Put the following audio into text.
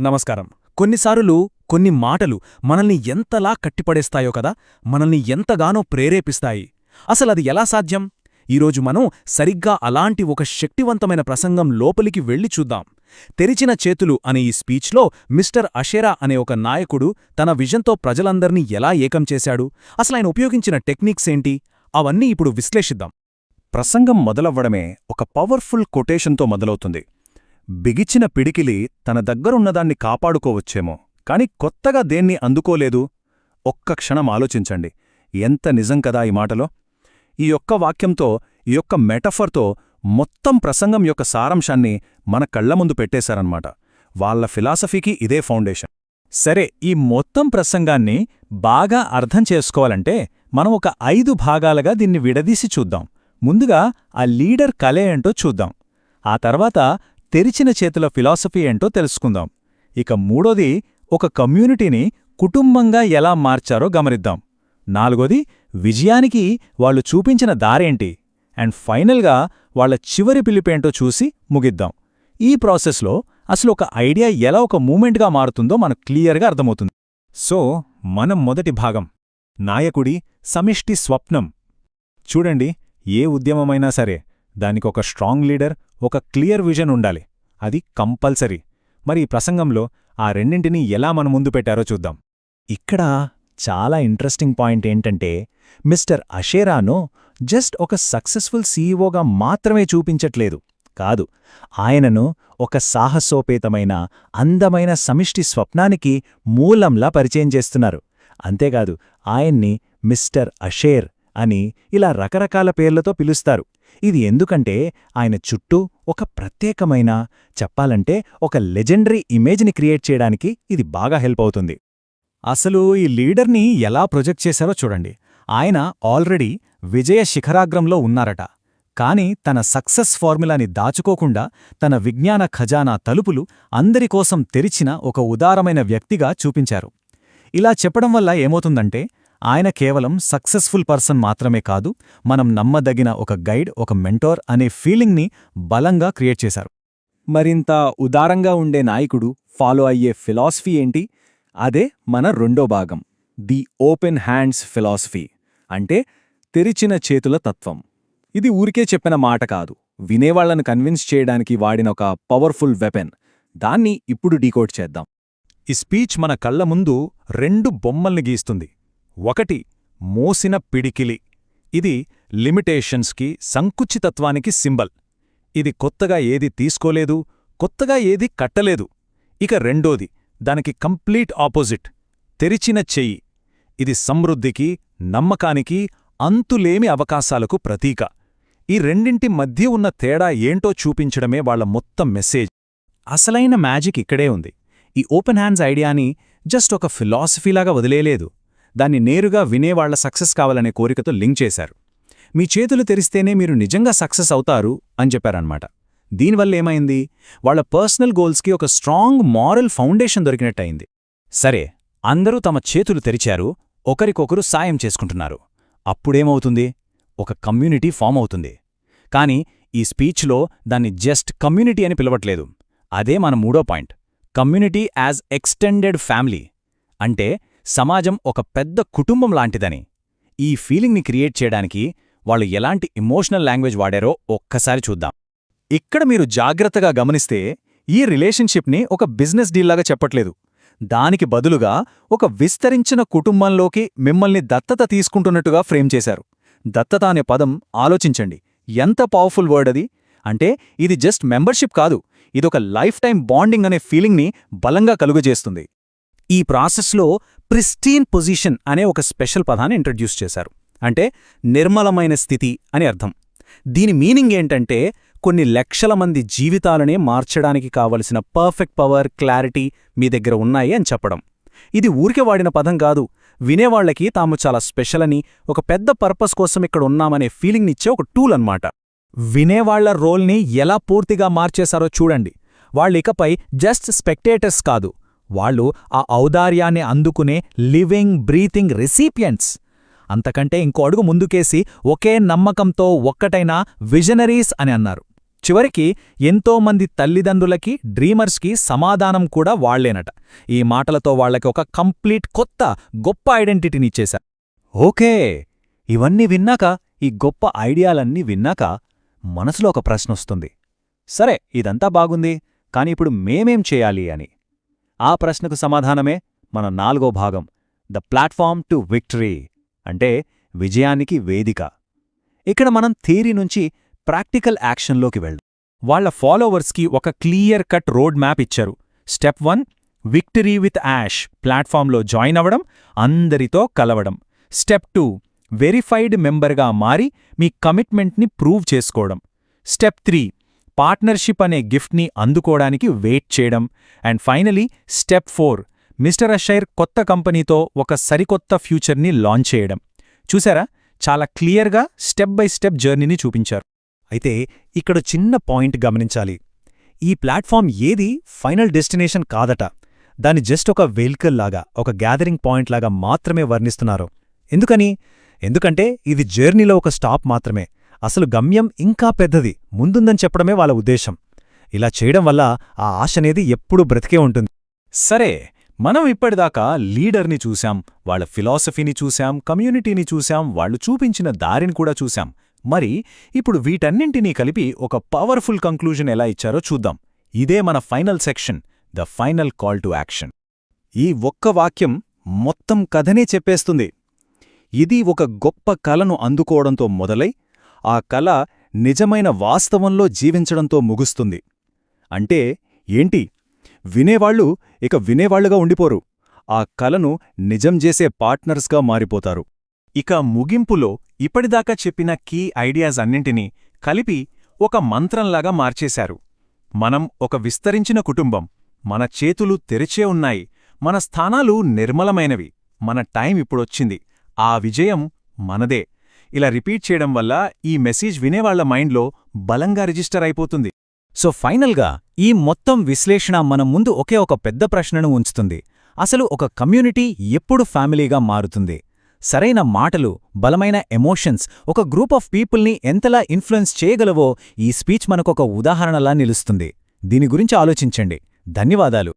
నమస్కారం. కొన్నిసార్లు కొన్ని మాటలు మనల్ని ఎంతలా కట్టిపడేస్తాయో కదా, మనల్ని ఎంతగానో ప్రేరేపిస్తాయి. అసలది ఎలా సాధ్యం? ఈరోజు మనం సరిగ్గా అలాంటి ఒక శక్తివంతమైన ప్రసంగం లోపలికి వెళ్ళి చూద్దాం. తెరిచిన చేతులు అనే ఈ స్పీచ్లో మిస్టర్ అషేరా అనే ఒక నాయకుడు తన విజన్తో ప్రజలందర్నీ ఎలా ఏకం చేశాడు, అసలాయన ఉపయోగించిన టెక్నిక్స్ ఏంటి, అవన్నీ ఇప్పుడు విశ్లేషిద్దాం. ప్రసంగం మొదలవ్వడమే ఒక పవర్ఫుల్ కొటేషన్తో మొదలవుతుంది. బిగిచిన పిడికిలి తన దగ్గరున్నదాన్ని కాపాడుకోవచ్చేమో, కాని కొత్తగా దేన్ని అందుకోలేదు. ఒక్క క్షణం ఆలోచించండి, ఎంత నిజం కదా ఈ మాటలో. ఈ యొక్క వాక్యంతో, ఈ యొక్క మెటఫర్తో మొత్తం ప్రసంగం యొక్క సారాంశాన్ని మన కళ్ల ముందు పెట్టేశారన్నమాట. వాళ్ల ఫిలాసఫీకి ఇదే ఫౌండేషన్. సరే, ఈ మొత్తం ప్రసంగాన్ని బాగా అర్థం చేసుకోవాలంటే మనం ఒక 5 భాగాలుగా దీన్ని విడదీసి చూద్దాం. ముందుగా ఆ లీడర్ కళ ఏంటో చూద్దాం. ఆ తర్వాత తెరిచిన చేతుల ఫిలాసఫీ ఏంటో తెలుసుకుందాం. ఇక మూడోది, ఒక కమ్యూనిటీని కుటుంబంగా ఎలా మార్చారో గమనిద్దాం. నాలుగోది, విజయానికి వాళ్ళు చూపించిన దారేంటి. అండ్ ఫైనల్గా వాళ్ల చివరి పిలుపేంటో చూసి ముగిద్దాం. ఈ ప్రాసెస్లో అసలు ఒక ఐడియా ఎలా ఒక మూమెంట్గా మారుతుందో మనకు క్లియర్గా అర్థమవుతుంది. సో, మనం మొదటి భాగం, నాయకుడి సమిష్టి స్వప్నం. చూడండి, ఏ ఉద్యమమైనా సరే దానికొక స్ట్రాంగ్ లీడర్, ఒక క్లియర్ విజన్ ఉండాలి. అది కంపల్సరీ. మరి ఈ ప్రసంగంలో ఆ రెండింటినీ ఎలా మన ముందు పెట్టారో చూద్దాం. ఇక్కడ చాలా ఇంట్రెస్టింగ్ పాయింట్ ఏంటంటే, మిస్టర్ అషేరాను జస్ట్ ఒక సక్సెస్ఫుల్ సీఈఓగా మాత్రమే చూపించట్లేదు. కాదు, ఆయనను ఒక సాహసోపేతమైన, అందమైన సమిష్టి స్వప్నానికి మూలంలా పరిచయం చేస్తున్నారు. అంతేకాదు, ఆయన్ని మిస్టర్ అషేర్ అని ఇలా రకరకాల పేర్లతో పిలుస్తారు. ఇది ఎందుకంటే ఆయన చుట్టూ ఒక ప్రత్యేకమైన, చెప్పాలంటే ఒక లెజెండరీ ఇమేజ్ని క్రియేట్ చేయడానికి ఇది బాగా హెల్ప్ అవుతుంది. అసలు ఈ లీడర్ని ఎలా ప్రొజెక్ట్ చేశారో చూడండి. ఆయన ఆల్రెడీ విజయ శిఖరాగ్రంలో ఉన్నారట. కాని తన సక్సెస్ ఫార్ములాని దాచుకోకుండా తన విజ్ఞాన ఖజానా తలుపులు అందరికోసం తెరిచిన ఒక ఉదారమైన వ్యక్తిగా చూపించారు. ఇలా చెప్పడం వల్ల ఏమవుతుందంటే, ఆయన కేవలం సక్సెస్ఫుల్ పర్సన్ మాత్రమే కాదు, మనం నమ్మదగిన ఒక గైడ్, ఒక మెంటోర్ అనే ఫీలింగ్ని బలంగా క్రియేట్ చేశారు. మరింత ఉదారంగా ఉండే నాయకుడు ఫాలో అయ్యే ఫిలాసఫీ ఏంటి? అదే మన రెండో భాగం, ది ఓపెన్ హ్యాండ్స్ ఫిలాసఫీ, అంటే తెరిచిన చేతుల తత్వం. ఇది ఊరికే చెప్పిన మాట కాదు, వినేవాళ్లను కన్విన్స్ చేయడానికి వాడిన ఒక పవర్ఫుల్ వెపన్. దాన్ని ఇప్పుడు డీకోడ్ చేద్దాం. ఈ స్పీచ్ మన కళ్ల ముందు 2 బొమ్మల్ని గీస్తుంది. ఒకటి, మోసిన పిడికిలి. ఇది లిమిటేషన్స్కి, సంకుచితత్వానికి సింబల్. ఇది కొత్తగా ఏది తీసుకోలేదు, కొత్తగా ఏది కట్టలేదు. ఇక రెండోది, దానికి కంప్లీట్ ఆపోజిట్, తెరిచిన చెయ్యి. ఇది సమృద్ధికి, నమ్మకానికి, అంతులేమి అవకాశాలకు ప్రతీక. ఈ రెండింటి మధ్య ఉన్న తేడా ఏంటో చూపించడమే వాళ్ల మొత్తం మెసేజ్. అసలైన మ్యాజిక్ ఇక్కడే ఉంది. ఈ ఓపెన్ హ్యాండ్స్ ఐడియాని జస్ట్ ఒక ఫిలాసఫీలాగా వదిలేలేదు, దాన్ని నేరుగా వినేవాళ్ల సక్సెస్ కావాలనే కోరికతో లింక్ చేశారు. మీ చేతులు తెరిస్తేనే మీరు నిజంగా సక్సెస్ అవుతారు అని చెప్పారన్నమాట. దీనివల్లేమైంది? వాళ్ల పర్సనల్ గోల్స్కి ఒక స్ట్రాంగ్ మారల్ ఫౌండేషన్ దొరికినట్టయింది. సరే, అందరూ తమ చేతులు తెరిచారు, ఒకరికొకరు సాయం చేసుకుంటున్నారు. అప్పుడేమవుతుంది? ఒక కమ్యూనిటీ ఫామ్ అవుతుంది. కాని ఈ స్పీచ్లో దాన్ని జస్ట్ కమ్యూనిటీ అని పిలవట్లేదు. అదే మన మూడో point, community as extended family. అంటే సమాజం ఒక పెద్ద కుటుంబం లాంటిదని. ఈ ఫీలింగ్ని క్రియేట్ చేయడానికి వాళ్ళు ఎలాంటి ఎమోషనల్ లాంగ్వేజ్ వాడారో ఒక్కసారి చూద్దాం. ఇక్కడ మీరు జాగ్రత్తగా గమనిస్తే, ఈ రిలేషన్షిప్ని ఒక బిజినెస్ డీల్లాగా చెప్పట్లేదు. దానికి బదులుగా ఒక విస్తరించిన కుటుంబంలోకి మిమ్మల్ని దత్తత తీసుకుంటున్నట్టుగా ఫ్రేమ్ చేశారు. దత్తత అనే పదం ఆలోచించండి, ఎంత పవర్ఫుల్ వర్డ్ అది. అంటే ఇది జస్ట్ మెంబర్షిప్ కాదు, ఇదొక లైఫ్ టైం బాండింగ్ అనే ఫీలింగ్ని బలంగా కలుగజేస్తుంది. ఈ ప్రాసెస్లో ప్రిస్టీన్ పొజిషన్ అనే ఒక స్పెషల్ పదాన్ని ఇంట్రడ్యూస్ చేశారు. అంటే నిర్మలమైన స్థితి అని అర్థం. దీని మీనింగ్ ఏంటంటే, కొన్ని లక్షల మంది జీవితాలనే మార్చడానికి కావలసిన పర్ఫెక్ట్ పవర్, క్లారిటీ మీ దగ్గర ఉన్నాయి అని చెప్పడం. ఇది ఊరికే వాడిన పదం కాదు, వినేవాళ్లకి తాము చాలా స్పెషల్ అని, ఒక పెద్ద పర్పస్ కోసం ఇక్కడ ఉన్నామనే ఫీలింగ్నిచ్చే ఒక టూల్ అన్నమాట. వినేవాళ్ల రోల్ని ఎలా పూర్తిగా మార్చేశారో చూడండి. వాళ్ళికపై జస్ట్ స్పెక్టేటర్స్ కాదు, వాళ్ళు ఆ ఔదార్యాన్ని అందుకునే లివింగ్, బ్రీతింగ్ రెసిపియెంట్స్. అంతకంటే ఇంకో అడుగు ముందుకేసి ఒకే నమ్మకంతో ఒక్కటైన విజనరీస్ అని అన్నారు. చివరికి ఎంతోమంది తల్లిదండ్రులకి డ్రీమర్స్కి సమాధానం కూడా వాళ్లేనట. ఈ మాటలతో వాళ్లకి ఒక కంప్లీట్ కొత్త గొప్ప ఐడెంటిటీనిచ్చేశా. ఓకే, ఇవన్నీ విన్నాక, ఈ గొప్ప ఐడియాలన్నీ విన్నాక మనసులో ఒక ప్రశ్నొస్తుంది. సరే, ఇదంతా బాగుంది, కాని ఇప్పుడు మేమేం చేయాలి అని. ఆ ప్రశ్నకు సమాధానమే మన 4వ భాగం, ద ప్లాట్ఫామ్ టు విక్టరీ, అంటే విజయానికి వేదిక. ఇక్కడ మనం థియరీ నుంచి ప్రాక్టికల్ యాక్షన్లోకి వెళ్దాం. వాళ్ల ఫాలోవర్స్కి ఒక క్లియర్ కట్ రోడ్ మ్యాప్ ఇచ్చారు. స్టెప్ 1, విక్టరీ విత్ యాష్, ప్లాట్ఫామ్లో జాయిన్ అవ్వడం, అందరితో కలవడం. స్టెప్ 2, వెరిఫైడ్ మెంబర్గా మారి మీ కమిట్మెంట్ని ప్రూవ్ చేసుకోవడం. స్టెప్ 3, పార్ట్నర్షిప్ అనే గిఫ్ట్ని అందుకోవడానికి వెయిట్ చేయడం. అండ్ ఫైనలీ స్టెప్ 4, మిస్టర్ అషైర్ కొత్త కంపెనీతో ఒక సరికొత్త ఫ్యూచర్ని లాంచ్ చేయడం. చూసారా, చాలా క్లియర్గా స్టెప్ బై స్టెప్ జర్నీని చూపించారు. అయితే ఇక్కడ చిన్న పాయింట్ గమనించాలి. ఈ ప్లాట్ఫామ్ ఏది ఫైనల్ డెస్టినేషన్ కాదట. దాని జస్ట్ ఒక వెహికల్ లాగా, ఒక గ్యాదరింగ్ పాయింట్ లాగా మాత్రమే వర్ణిస్తున్నారు. ఎందుకంటే ఇది జర్నీలో ఒక స్టాప్ మాత్రమే. అసలు గమ్యం ఇంకా పెద్దది ముందుందని చెప్పడమే వాళ్ళ ఉద్దేశం. ఇలా చేయడం వల్ల ఆ ఆశనేది ఎప్పుడూ బ్రతికే ఉంటుంది. సరే, మనం ఇప్పటిదాకా లీడర్ని చూశాం, వాళ్ళ ఫిలాసఫీని చూశాం, కమ్యూనిటీని చూశాం, వాళ్ళు చూపించిన దారిని కూడా చూశాం. మరి ఇప్పుడు వీటన్నింటినీ కలిపి ఒక పవర్ఫుల్ కంక్లూజన్ ఎలా ఇచ్చారో చూద్దాం. ఇదే మన final section, the final call to action. ఈ ఒక్క వాక్యం మొత్తం కథనే చెప్పేస్తుంది. ఇది ఒక గొప్ప కలను అందుకోవడంతో మొదలై, ఆ కల నిజమైన వాస్తవంలో జీవించడంతో ముగుస్తుంది. అంటే ఏంటి? వినేవాళ్లు ఇక వినేవాళ్లుగా ఉండిపోరు, ఆ కలను నిజం చేసే పార్ట్నర్స్గా మారిపోతారు. ఇక ముగింపులో ఇప్పటిదాకా చెప్పిన కీ ఐడియాస్ అన్నింటినీ కలిపి ఒక మంత్రంలాగా మార్చేశారు. మనం ఒక విస్తరించిన కుటుంబం, మన చేతులు తెరిచే ఉన్నాయి, మన స్థానాలు నిర్మలమైనవి, మన టైం ఇప్పుడొచ్చింది, ఆ విజయం మనదే. ఇలా రిపీట్ చేయడం వల్ల ఈ మెసేజ్ వినేవాళ్ల మైండ్లో బలంగా రిజిస్టర్ అయిపోతుంది. సో ఫైనల్గా ఈ మొత్తం విశ్లేషణ మన ముందు ఒకే ఒక పెద్ద ప్రశ్నను ఉంచుతుంది. అసలు ఒక కమ్యూనిటీ ఎప్పుడు ఫ్యామిలీగా మారుతుంది? సరైన మాటలు, బలమైన ఎమోషన్స్ ఒక గ్రూప్ ఆఫ్ పీపుల్ని ఎంతలా ఇన్ఫ్లుయెన్స్ చేయగలవో ఈ స్పీచ్ మనకొక ఉదాహరణలా నిలుస్తుంది. దీని గురించి ఆలోచించండి. ధన్యవాదాలు.